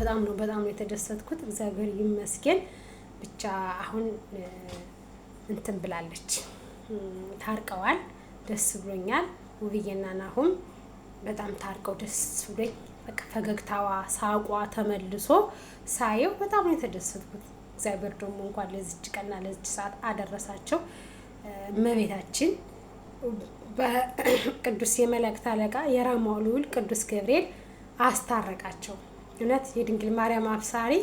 በጣም ነው የተደሰትኩት። እግዚአብሔር ይመስገን። ብቻ አሁን እንትን ብላለች ታርቀዋል። ደስ ብሎኛል። ውብዬና ናሁም በጣም ታርቀው ደስ ብሎኝ በቃ ፈገግታዋ ሳቋ ተመልሶ ሳየው በጣም ነው የተደሰትኩት። እግዚአብሔር ደግሞ እንኳን ለዚች ቀንና ለዚች ሰዓት አደረሳቸው። እመቤታችን በቅዱስ የመላእክት አለቃ የራማው ልዑል ቅዱስ ገብርኤል አስታረቃቸው። እውነት የድንግል ማርያም አብሳሪ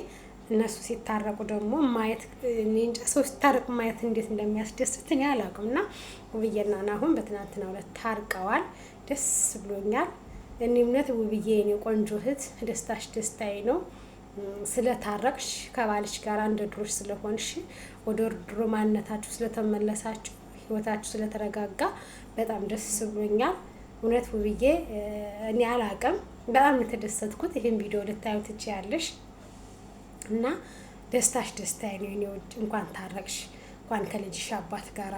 እነሱ ሲታረቁ ደግሞ ማየት እንጃ ሰው ሲታረቁ ማየት እንዴት እንደሚያስደስት እኔ አላውቅም። እና ውብዬና ናሁም በትናንትናው ዕለት ታርቀዋል። ደስ ብሎኛል። እኔ እውነት ውብዬ የኔ ቆንጆ እህት ደስታሽ ደስታዬ ነው። ስለታረቅሽ ከባልሽ ጋር እንደ ድሮሽ ስለሆንሽ ወደ ድሮ ማንነታችሁ ስለተመለሳችሁ ህይወታችሁ ስለተረጋጋ በጣም ደስ ብሎኛል። እውነት ውብዬ እኔ አላውቅም በጣም የተደሰትኩት። ይሄን ቪዲዮ ልታዩ ትችያለሽ እና ደስታሽ ደስታዬ ነው። እኔ እንኳን ታረቅሽ፣ እንኳን ከልጅሽ አባት ጋራ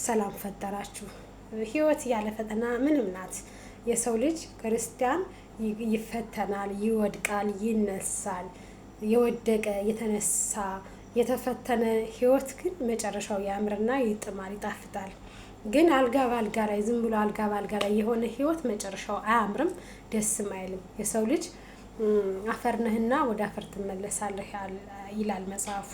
ሰላም ፈጠራችሁ። ህይወት ያለ ፈተና ምንም ናት። የሰው ልጅ ክርስቲያን ይፈተናል፣ ይወድቃል፣ ይነሳል። የወደቀ የተነሳ የተፈተነ ህይወት ግን መጨረሻው ያምርና ይጥማል፣ ይጣፍጣል። ግን አልጋ ባልጋ ላይ ዝም ብሎ አልጋ ባልጋ ላይ የሆነ ህይወት መጨረሻው አያምርም፣ ደስም አይልም። የሰው ልጅ አፈር ነህና ወደ አፈር ትመለሳለህ ይላል መጽሐፉ።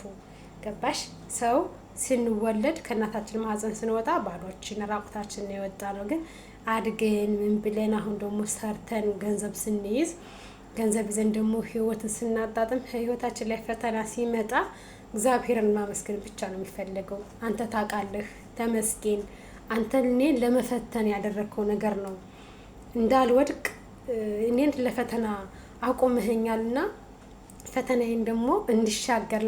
ገባሽ? ሰው ስንወለድ ከእናታችን ማህፀን ስንወጣ ባዶችን ራቁታችን ነው የወጣ ነው። ግን አድገን ምን ብለን አሁን ደግሞ ሰርተን ገንዘብ ስንይዝ ገንዘብ ይዘን ደግሞ ህይወትን ስናጣጥም ህይወታችን ላይ ፈተና ሲመጣ እግዚአብሔርን ማመስገን ብቻ ነው የሚፈልገው። አንተ ታውቃለህ፣ ተመስገን፣ አንተ እኔን ለመፈተን ያደረግከው ነገር ነው። እንዳልወድቅ እኔን ለፈተና አቆመኸኛልና ፈተናዬን ደግሞ እንድሻገር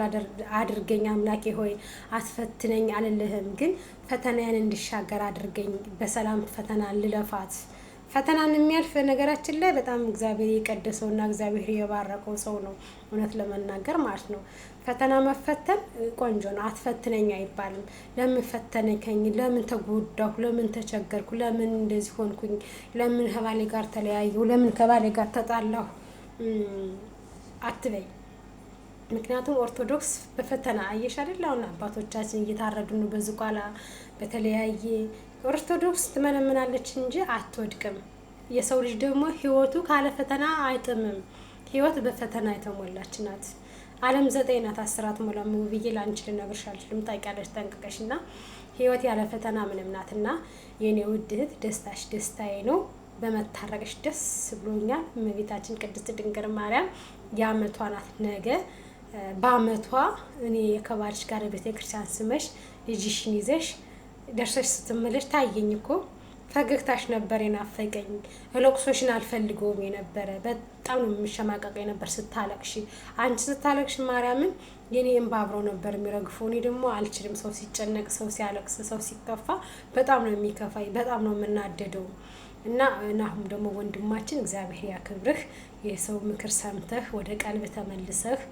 አድርገኝ። አምላኬ ሆይ አትፈትነኝ አልልህም፣ ግን ፈተናዬን እንድሻገር አድርገኝ። በሰላም ፈተና ልለፋት። ፈተናን የሚያልፍ ነገራችን ላይ በጣም እግዚአብሔር የቀደሰውና እግዚአብሔር የባረከው ሰው ነው፣ እውነት ለመናገር ማለት ነው። ፈተና መፈተን ቆንጆ ነው። አትፈትነኝ አይባልም። ለምን ፈተነከኝ? ለምን ተጎዳሁ? ለምን ተቸገርኩ? ለምን እንደዚህ ሆንኩኝ? ለምን ከባሌ ጋር ተለያየሁ? ለምን ከባሌ ጋር ተጣላሁ አትበይ። ምክንያቱም ኦርቶዶክስ በፈተና አየሽ አይደል? አሁን አባቶቻችን እየታረዱ ነው በዝቋላ በተለያየ። ኦርቶዶክስ ትመለምናለች እንጂ አትወድቅም። የሰው ልጅ ደግሞ ህይወቱ ካለ ፈተና አይጥምም። ህይወት በፈተና የተሞላች ናት። ዓለም 9 ናት፣ 10 አትሞላም ብዬ ላንቺ ልነግርሽ አልችልም። ታውቂያለሽ ጠንቅቀሽና ህይወት ያለ ፈተና ምንም ናትና የኔ ውድ እህት ደስታሽ ደስታዬ ነው። በመታረቅሽ ደስ ብሎኛል። እመቤታችን ቅድስት ድንግል ማርያም የዓመቷ ናት ነገ። በዓመቷ እኔ ከባልሽ ጋር ቤተክርስቲያን ስመሽ ልጅሽን ይዘሽ ደርሰሽ ስትመለሽ ታየኝ እኮ። ፈገግታሽ ነበር የናፈቀኝ። ለቅሶሽን አልፈልገውም የነበረ። በጣም ነው የምሸማቀቅ የነበር ስታለቅሽ። አንቺ ስታለቅሽ ማርያምን የኔ እንባ አብሮ ነበር የሚረግፈው። እኔ ደግሞ አልችልም። ሰው ሲጨነቅ፣ ሰው ሲያለቅስ፣ ሰው ሲከፋ በጣም ነው የሚከፋኝ። በጣም ነው የምናደደው። እና ናሁም ደግሞ ወንድማችን እግዚአብሔር ያክብርህ። የሰው ምክር ሰምተህ ወደ ቀልብ ተመልሰህ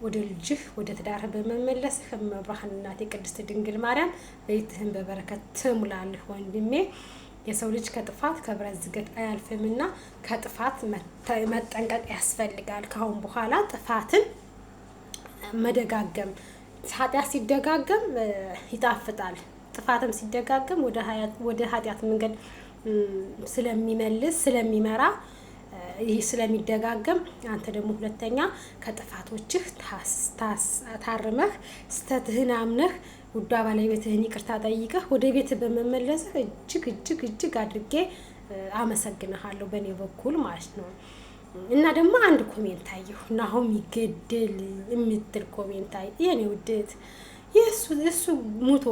ወደ ልጅህ ወደ ትዳርህ በመመለስህ እመብርሃን እናቴ ቅድስት ድንግል ማርያም ቤትህን በበረከት ትሙላልህ ወንድሜ። የሰው ልጅ ከጥፋት ከብረት ዝገት አያልፍምና ከጥፋት መጠንቀቅ ያስፈልጋል። ካሁን በኋላ ጥፋትን መደጋገም፣ ኃጢአት ሲደጋገም ይጣፍጣል። ጥፋትም ሲደጋገም ወደ ኃጢአት መንገድ ስለሚመልስ ስለሚመራ ይህ ስለሚደጋገም አንተ ደግሞ ሁለተኛ ከጥፋቶችህ ታርመህ ስተትህን አምነህ ውዷ ባለቤትህን ይቅርታ ጠይቀህ ወደ ቤት በመመለስህ እጅግ አድርጌ አመሰግንሃለሁ በእኔ በኩል ማለት ነው። እና ደግሞ አንድ ኮሜንት አየሁ፣ ናሁም ይገደል የምትል ኮሜንት አየሁ። የኔ ውድት እሱ ሙቶ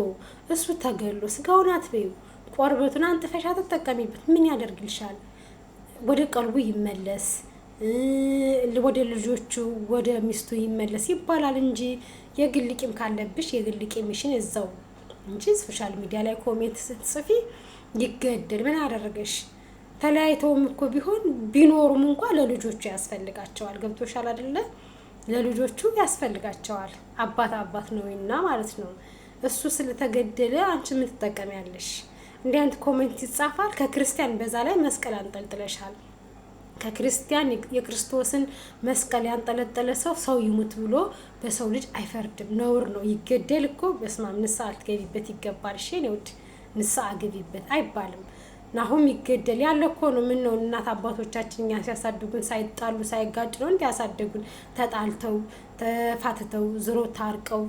እሱ ተገሎ ስጋውን አትበይው፣ ቆርበቱን አንጥፈሽ አትጠቀሚበት። ምን ያደርግልሻል? ወደ ቀልቡ ይመለስ፣ ወደ ልጆቹ ወደ ሚስቱ ይመለስ ይባላል እንጂ የግል ቂም ካለብሽ የግል ቂምሽን እዛው እንጂ ሶሻል ሚዲያ ላይ ኮሜንት ስትጽፊ ይገደል ምን አደረገሽ? ተለያይተውም እኮ ቢሆን ቢኖሩም እንኳን ለልጆቹ ያስፈልጋቸዋል። ገብቶሻል አይደለ? ለልጆቹ ያስፈልጋቸዋል። አባት ነውና ማለት ነው። እሱ ስለተገደለ አንቺ ምን ትጠቀሚያለሽ? እንዲህ አይነት ኮሜንት ይጻፋል። ከክርስቲያን በዛ ላይ መስቀል አንጠልጥለሻል። ከክርስቲያን የክርስቶስን መስቀል ያንጠለጠለ ሰው ይሙት ብሎ በሰው ልጅ አይፈርድም። ነውር ነው። ይገደል እኮ በስማም ንስሐ ልትገቢበት ይገባል። እሺ ነው ንስሐ ገቢበት አይባልም። ናሁም ይገደል ያለ እኮ ነው። ምን ነው እናት አባቶቻችን እኛ ሲያሳድጉን ሳይጣሉ ሳይጋጭ ነው እንዴ ያሳደጉን? ተጣልተው ተፋትተው ዝሮ ታርቀው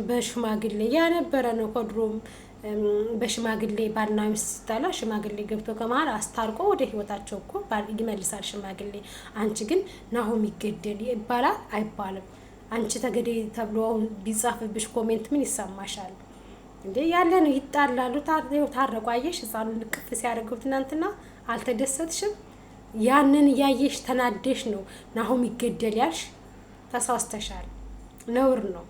በሽማግሌ ያነበረ ነው ከድሮም በሽማግሌ ባልና ሚስት ሲጣላ ሽማግሌ ገብቶ ከመሀል አስታርቆ ወደ ህይወታቸው እኮ ይመልሳል ሽማግሌ። አንቺ ግን ናሁም ይገደል ይባላል አይባልም? አንቺ ተገደይ ተብሎ ቢጻፍብሽ ኮሜንት ምን ይሰማሻል እንዴ? ያለ ነው። ይጣላሉ፣ ታረቁ። አየሽ ህፃኑን ልቅፍ ሲያደርገው ትናንትና አልተደሰትሽም? ያንን እያየሽ ተናደሽ ነው ናሁም ይገደል ያልሽ። ተሳስተሻል። ነውር ነው።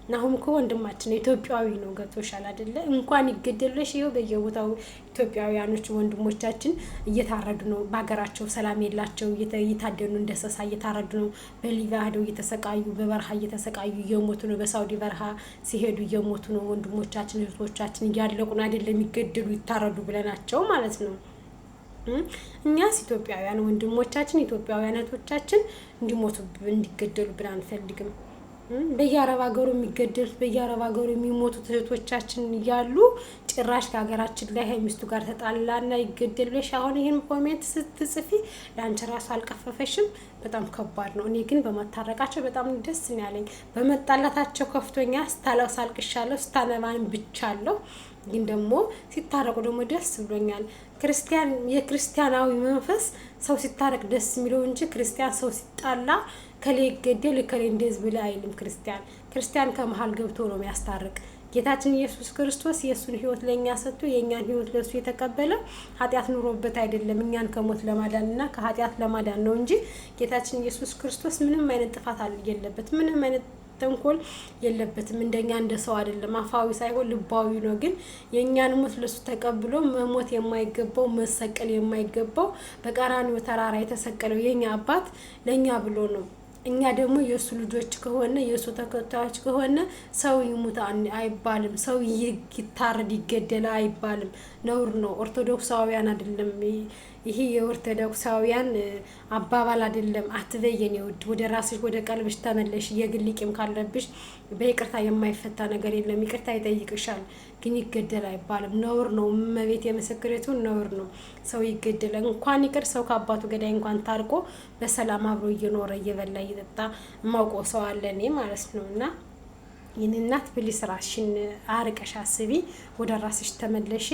ናሁም እኮ ወንድማችን ነው፣ ኢትዮጵያዊ ነው። ገብቶሻል አይደለ? እንኳን ይገደልሽ። ይኸው በየቦታው ኢትዮጵያውያኖች ወንድሞቻችን እየታረዱ ነው። በሀገራቸው ሰላም የላቸው፣ እየታደኑ እንደሰሳ እየታረዱ ነው። በሊቢያ ሄደው እየተሰቃዩ፣ በበረሃ እየተሰቃዩ እየሞቱ ነው። በሳውዲ በረሃ ሲሄዱ እየሞቱ ነው። ወንድሞቻችን እህቶቻችን እያለቁ ነው። አይደለም የሚገደሉ ይታረዱ ብለናቸው ማለት ነው። እኛስ ኢትዮጵያውያን ወንድሞቻችን ኢትዮጵያውያን እህቶቻችን እንዲሞቱ እንዲገደሉብን አንፈልግም። በየአረብ ሀገሩ የሚገደሉት በየአረብ ሀገሩ የሚሞቱት እህቶቻችን እያሉ ጭራሽ ከሀገራችን ላይ ሚስቱ ጋር ተጣላና ይገደሉሽ። አሁን ይህን ኮሜንት ስትጽፊ ለአንቺ ራሱ አልቀፈፈሽም? በጣም ከባድ ነው። እኔ ግን በማታረቃቸው በጣም ደስ ነው ያለኝ። በመጣላታቸው ከፍቶኛ ስታለቅስ አልቅሻለሁ፣ ስታነባን ብቻለሁ። ግን ደግሞ ሲታረቁ ደግሞ ደስ ብሎኛል። የክርስቲያናዊ መንፈስ ሰው ሲታረቅ ደስ የሚለው እንጂ ክርስቲያን ሰው ሲጣላ ከሌ ይገደል ከሌ እንደዚህ ብለ አይልም። ክርስቲያን ከመሀል ገብቶ ነው የሚያስታርቅ። ጌታችን ኢየሱስ ክርስቶስ የእሱን ህይወት ለእኛ ሰጥቶ የእኛን ህይወት ለእሱ የተቀበለ ኃጢአት ኑሮበት አይደለም፣ እኛን ከሞት ለማዳን እና ከኃጢአት ለማዳን ነው እንጂ ጌታችን ኢየሱስ ክርስቶስ ምንም አይነት ጥፋት የለበት፣ ምንም አይነት ተንኮል የለበትም። እንደኛ እንደ ሰው አይደለም፣ አፋዊ ሳይሆን ልባዊ ነው። ግን የእኛን ሞት ለሱ ተቀብሎ መሞት የማይገባው መሰቀል የማይገባው በቀራንዮ ተራራ የተሰቀለው የኛ አባት ለኛ ብሎ ነው። እኛ ደግሞ የእሱ ልጆች ከሆነ የእሱ ተከታዮች ከሆነ ሰው ይሙት አይባልም፣ ሰው ይታረድ ይገደል አይባልም። ነውር ነው። ኦርቶዶክሳውያን አይደለም ይሄ የኦርቶዶክሳውያን አባባል አይደለም። አትበየን ይወድ ወደ ራስሽ ወደ ቀልብሽ ተመለሽ። የግል ቂም ካለብሽ በይቅርታ የማይፈታ ነገር የለም። ይቅርታ ይጠይቅሻል፣ ግን ይገደል አይባልም። ነውር ነው። እመቤት የመሰከረቱ ነውር ነው። ሰው ይገደል እንኳን ይቅር ሰው ከአባቱ ገዳይ እንኳን ታርቆ በሰላም አብሮ እየኖረ እየበላ እየጠጣ ማውቆ ሰው አለ እኔ ማለት ነው። እና ይህን እናት ፕሊስ ራስሽን አርቀሽ አስቢ፣ ወደ ራስሽ ተመለሽ።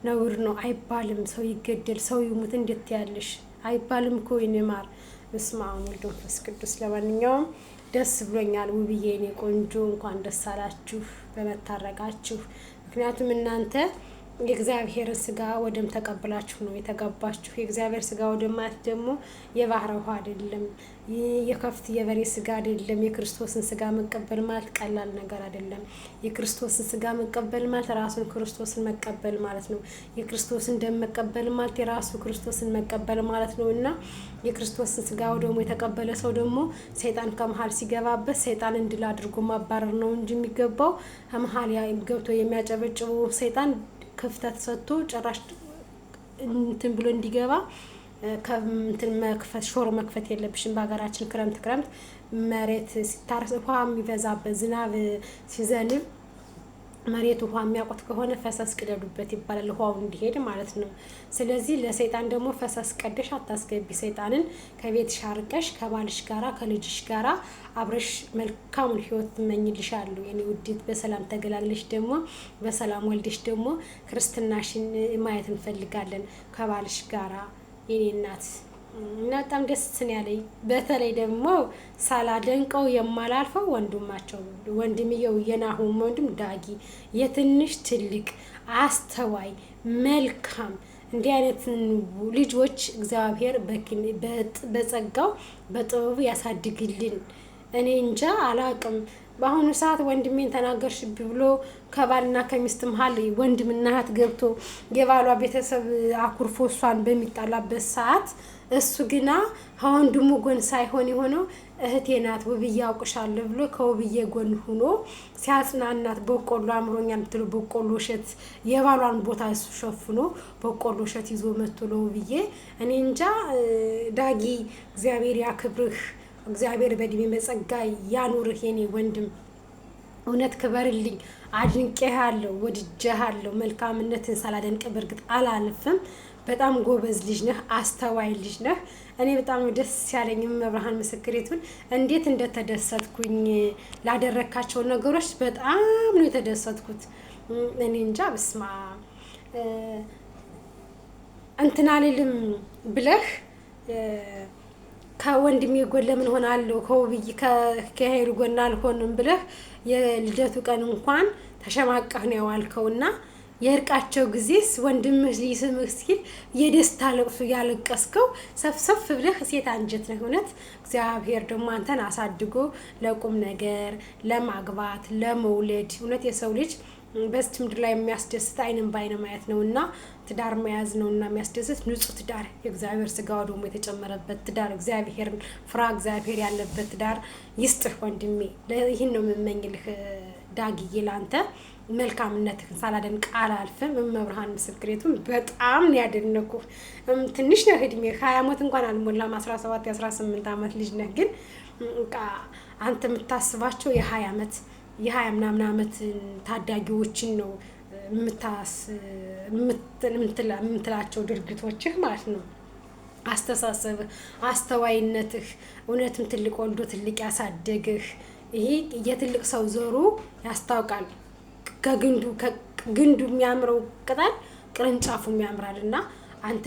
ነውር ነው አይባልም። ሰው ይገደል ሰው ይሙት እንዴት ያለሽ አይባልም እኮ ይንማር። በስመ አብ ወወልድ ወመንፈስ ቅዱስ። ለማንኛውም ደስ ብሎኛል ውብዬ፣ እኔ ቆንጆ እንኳን ደስ አላችሁ በመታረቃችሁ። ምክንያቱም እናንተ የእግዚአብሔርን ስጋ ወደም ተቀብላችሁ ነው የተጋባችሁ። የእግዚአብሔር ስጋ ወደም ማለት ደግሞ የባህር ውሃ አይደለም፣ የከፍት የበሬ ስጋ አይደለም። የክርስቶስን ስጋ መቀበል ማለት ቀላል ነገር አይደለም። የክርስቶስን ስጋ መቀበል ማለት ራሱን ክርስቶስን መቀበል ማለት ነው። የክርስቶስን ደም መቀበል ማለት የራሱ ክርስቶስን መቀበል ማለት ነው። እና የክርስቶስን ስጋ ደግሞ የተቀበለ ሰው ደግሞ ሰይጣን ከመሀል ሲገባበት ሰይጣን እንድል አድርጎ ማባረር ነው እንጂ የሚገባው ከመሀል ገብቶ የሚያጨበጭበው ሰይጣን ክፍተት ሰጥቶ ጭራሽ እንትን ብሎ እንዲገባ ከእንትን መክፈት ሾሮ መክፈት የለብሽም። በሀገራችን ክረምት መሬት ሲታረስ ውሃ የሚበዛበት ዝናብ ሲዘንብ መሬት ውሃ የሚያውቁት ከሆነ ፈሰስ ቅደዱበት ይባላል፣ ውሃው እንዲሄድ ማለት ነው። ስለዚህ ለሰይጣን ደግሞ ፈሰስ ቀደሽ አታስገቢ። ሰይጣንን ከቤትሽ አርቀሽ ከባልሽ ጋራ ከልጅሽ ጋራ አብረሽ መልካሙን ህይወት ትመኝልሻለሁ የኔ ውዴት። በሰላም ተገላግለሽ ደግሞ በሰላም ወልደሽ ደግሞ ክርስትናሽን ማየት እንፈልጋለን ከባልሽ ጋራ የኔ እናት። እና በጣም ደስ ያለኝ በተለይ ደግሞ ሳላደንቀው የማላልፈው ወንድምየው የናሁም ወንድም ዳጊ የትንሽ ትልቅ አስተዋይ መልካም እንዲህ አይነት ልጆች እግዚአብሔር በጸጋው በጥበቡ ያሳድግልን። እኔ እንጃ አላቅም። በአሁኑ ሰዓት ወንድሜን ተናገርሽብ ብሎ ከባልና ከሚስት መሀል ወንድምና እህት ገብቶ የባሏ ቤተሰብ አኩርፎ እሷን በሚጣላበት ሰዓት እሱ ግና ከወንድሙ ጎን ሳይሆን የሆነው እህቴ ናት ውብዬ አውቅሻለሁ ብሎ ከውብዬ ጎን ሆኖ ሲያጽናናት በቆሎ አምሮኛል ብትሉ በቆሎ እሸት የባሏን ቦታ እሱ ሸፍኖ በቆሎ እሸት ይዞ መጥቶ ለውብዬ እኔ እንጃ ዳጊ እግዚአብሔር ያክብርህ፣ እግዚአብሔር በእድሜ በጸጋ ያኑርህ የኔ ወንድም። እውነት ክበርልኝ። አድንቄሃለሁ፣ ወድጄሃለሁ። መልካምነትን ሳላደንቅ በርግጥ አላልፍም። በጣም ጎበዝ ልጅ ነህ፣ አስተዋይ ልጅ ነህ። እኔ በጣም ደስ ያለኝ መብርሃን ምስክሬቱን እንዴት እንደተደሰትኩኝ ላደረካቸው ነገሮች በጣም ነው የተደሰትኩት። እኔ እንጃ በስማ እንትን አልልም ብለህ ከወንድሜ ጎን ለምን ሆናለሁ ከውብዬ ከሄሉ ጎን አልሆንም ብለህ የልደቱ ቀን እንኳን ተሸማቀህ ነው ያዋልከውና የእርቃቸው ጊዜስ ወንድምህ ሊስምህ ሲል የደስታ ለቅሶ ያለቀስከው ሰፍሰፍ ብለህ ሴት አንጀት ነው። እውነት እግዚአብሔር ደግሞ አንተን አሳድጎ ለቁም ነገር ለማግባት ለመውለድ እውነት የሰው ልጅ በስት ምድር ላይ የሚያስደስት አይንን ባይነ ማየት ነውና ትዳር መያዝ ነውና የሚያስደስት ንጹህ ትዳር የእግዚአብሔር ስጋው ደግሞ የተጨመረበት ትዳር እግዚአብሔርን ፍራ እግዚአብሔር ያለበት ትዳር ይስጥህ ወንድሜ። ይህን ነው የምመኝልህ ዳጊዬ ላንተ መልካምነትህን ሳላደንቅ አላልፍም። መብርሃን ምስክሬቱን በጣም ነው ያደነኩህ። ትንሽ ነህ እድሜ 20 ዓመት እንኳን አልሞላም 17 18 ዓመት ልጅ ነህ። ግን አንተ የምታስባቸው የ20 ዓመት የ20 ምናምን ዓመት ታዳጊዎችን ነው የምትላቸው ድርጊቶችህ ማለት ነው። አስተሳሰብህ፣ አስተዋይነትህ እውነትም ትልቅ ወልዶ ትልቅ ያሳደግህ ይሄ የትልቅ ሰው ዘሩ ያስታውቃል። ከግንዱ የሚያምረው ቅጠል ቅርንጫፉም ያምራልና አንተ